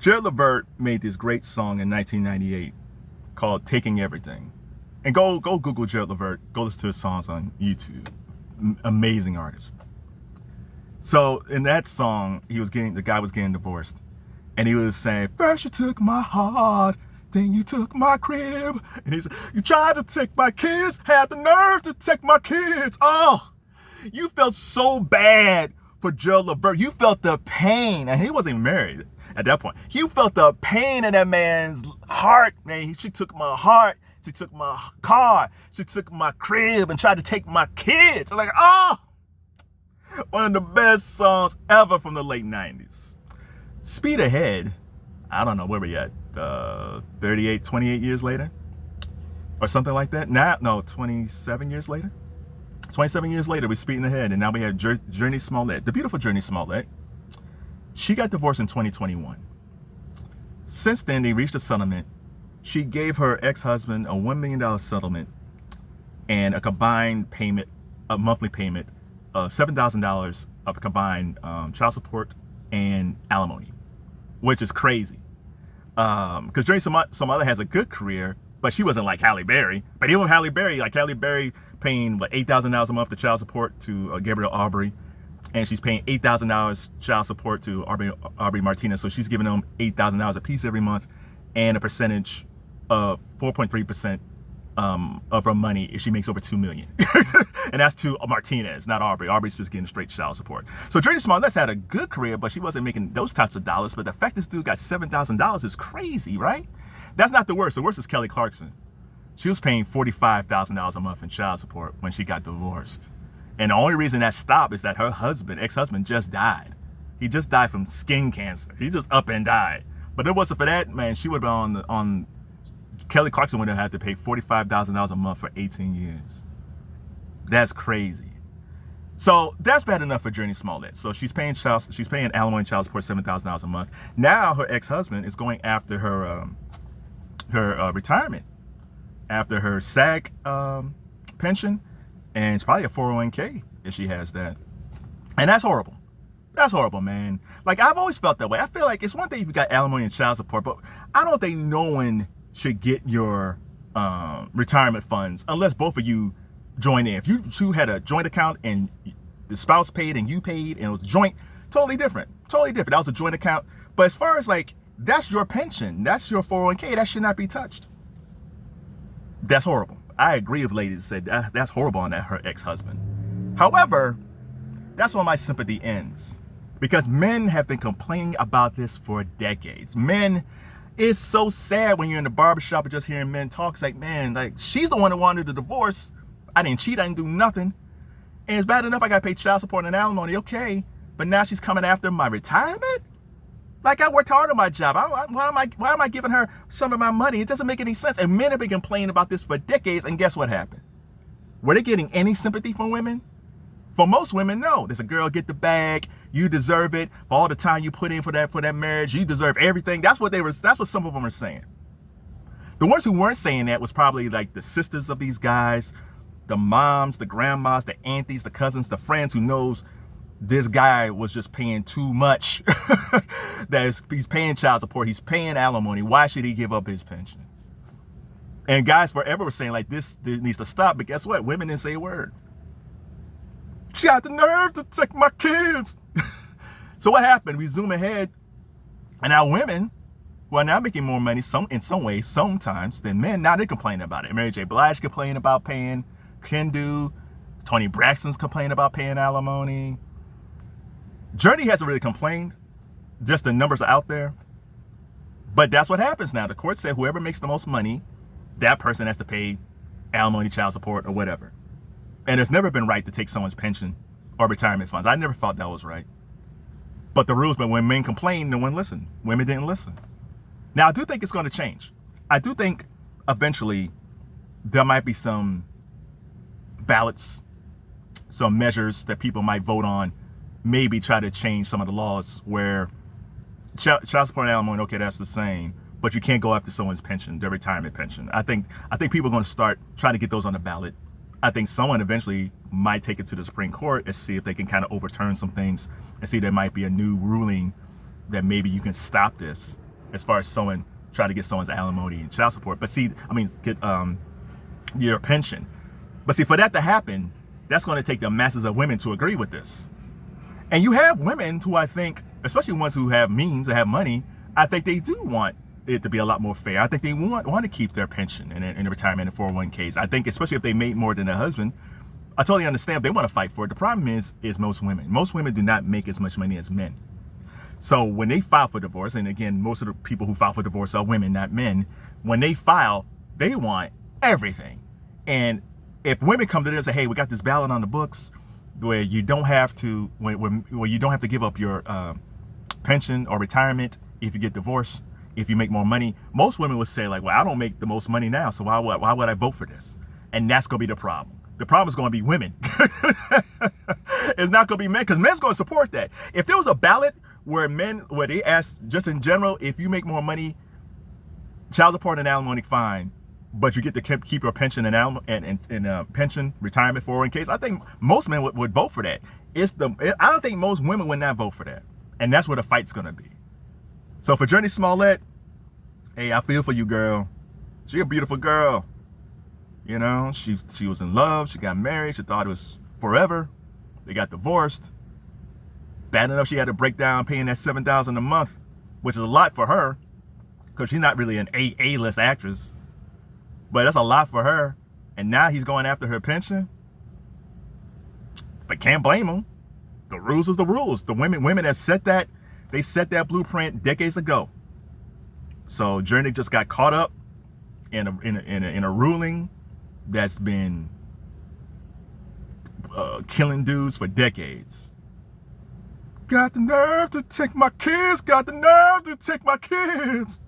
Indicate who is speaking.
Speaker 1: Gerald Levert made this great song in 1998 called "Taking Everything," and go Google Gerald Levert. Go listen to his songs on YouTube. Amazing artist. So in that song, the guy was getting divorced, and he was saying, "First you took my heart, then you took my crib," and he said, "You tried to take my kids, had the nerve to take my kids." Oh, you felt so bad for Gerald Levert. You felt the pain, and he wasn't married at that point. You felt the pain in that man's heart, man. She took my heart, she took my car, she took my crib, and tried to take my kids. I'm like, oh, one of the best songs ever from the late 90s. Speed ahead, I don't know where we at, 28 years later, or something like that. Now, no, 27 years later. 27 years later, we're speeding ahead, and now we have Journee Smollett, the beautiful Journee Smollett. She got divorced in 2021. Since then, they reached a settlement. She gave her ex-husband a $1 million settlement and a combined payment, a monthly payment of $7,000 of combined child support and alimony, which is crazy. Because Journee Smollett has a good career, but she wasn't like Halle Berry. But even with Halle Berry, like Halle Berry paying like $8,000 a month to child support to Gabriel Aubrey, and she's paying $8,000 child support to Aubrey Martinez. So she's giving them $8,000 a piece every month, and a percentage of 4.3% of her money if she makes over $2 million. And that's to Martinez, not Aubrey. Aubrey's just getting straight child support. So Journee Smollett had a good career, but she wasn't making those types of dollars. But the fact this dude got $7,000 is crazy, right? That's not the worst. The worst is Kelly Clarkson. She was paying $45,000 a month in child support when she got divorced. And the only reason that stopped is that her ex-husband just died. He just died from skin cancer. He just up and died. But if it wasn't for that, man, she would have been on Kelly Clarkson would have had to pay $45,000 a month for 18 years. That's crazy. So that's bad enough for Journee Smollett. So she's paying alimony and child support $7,000 a month. Now her ex-husband is going after her retirement, after her SAG pension, and it's probably a 401k if she has that. And that's horrible. That's horrible, man. Like, I've always felt that way. I feel like it's one thing if you got alimony and child support, but I don't think no one should get your retirement funds unless both of you join in. If you two had a joint account and the spouse paid and you paid and it was joint, totally different. Totally different. That was a joint account. But as far as like, that's your pension, that's your 401k, that should not be touched. That's horrible. I agree with ladies that said that's horrible on her ex-husband. However, that's where my sympathy ends, because men have been complaining about this for decades. Men, it's so sad when you're in the barbershop and just hearing men talk. It's like, man, like, she's the one who wanted the divorce. I didn't cheat, I didn't do nothing. And it's bad enough I got to pay child support and alimony, okay. But now she's coming after my retirement? Like, I worked hard on my job. Why am I giving her some of my money? It doesn't make any sense. And men have been complaining about this for decades, and guess what happened? Were they getting any sympathy from women? For most women, no. There's a girl, get the bag, you deserve it. For all the time you put in for that marriage, you deserve everything. That's what some of them are saying. The ones who weren't saying that was probably like the sisters of these guys, the moms, the grandmas, the aunties, the cousins, the friends who knows this guy was just paying too much. He's paying child support, he's paying alimony. Why should he give up his pension? And guys forever were saying like this needs to stop, but guess what? Women didn't say a word. She had the nerve to take my kids. So what happened? We zoom ahead, and now women who are now making more money in some ways, sometimes, than men, now they're complaining about it. Mary J. Blige complaining about paying, Kendu, Tony Braxton's complaining about paying alimony. Journee hasn't really complained, just the numbers are out there. But that's what happens now. The court said whoever makes the most money, that person has to pay alimony, child support, or whatever. And it's never been right to take someone's pension or retirement funds. I never thought that was right. But the rules, but when men complained, no one listened. Women didn't listen. Now, I do think it's going to change. I do think eventually there might be some ballots, some measures that people might vote on, maybe try to change some of the laws where child support and alimony, okay, that's the same, but you can't go after someone's pension, their retirement pension. I think people are going to start trying to get those on the ballot. I think someone eventually might take it to the Supreme Court and see if they can kind of overturn some things and see there might be a new ruling that maybe you can stop this. as far as try to get someone's alimony and child support. But see, I mean, get your pension. But see, for that to happen, that's going to take the masses of women to agree with this. And you have women who I think, especially ones who have means or have money, I think they do want it to be a lot more fair. I think they want to keep their pension and retirement and 401ks. I think especially if they made more than their husband, I totally understand if they want to fight for it. The problem is most women. Most women do not make as much money as men. So when they file for divorce, and again, most of the people who file for divorce are women, not men. When they file, they want everything. And if women come to them and say, hey, we got this ballot on the books where you don't have to, where you don't have to give up your pension or retirement if you get divorced, if you make more money, most women would say like, well, I don't make the most money now, so why would I vote for this? And that's going to be the problem. The problem is going to be women. It's not going to be men, because men's going to support that. If there was a ballot where they ask, just in general, if you make more money, child support and alimony, fine, but you get to keep your pension and pension, retirement, 401ks, I think most men would vote for that. I don't think most women would not vote for that. And that's where the fight's going to be. So for Journee Smollett, hey, I feel for you, girl. She a beautiful girl. You know, she was in love. She got married. She thought it was forever. They got divorced. Bad enough she had to break down paying that $7,000 a month, which is a lot for her, because she's not really an A-list actress. But that's a lot for her. And now he's going after her pension. But can't blame him. The rules is the rules. The women have set that. They set that blueprint decades ago. So Journee just got caught up in a ruling that's been killing dudes for decades. Got the nerve to take my kids. Got the nerve to take my kids.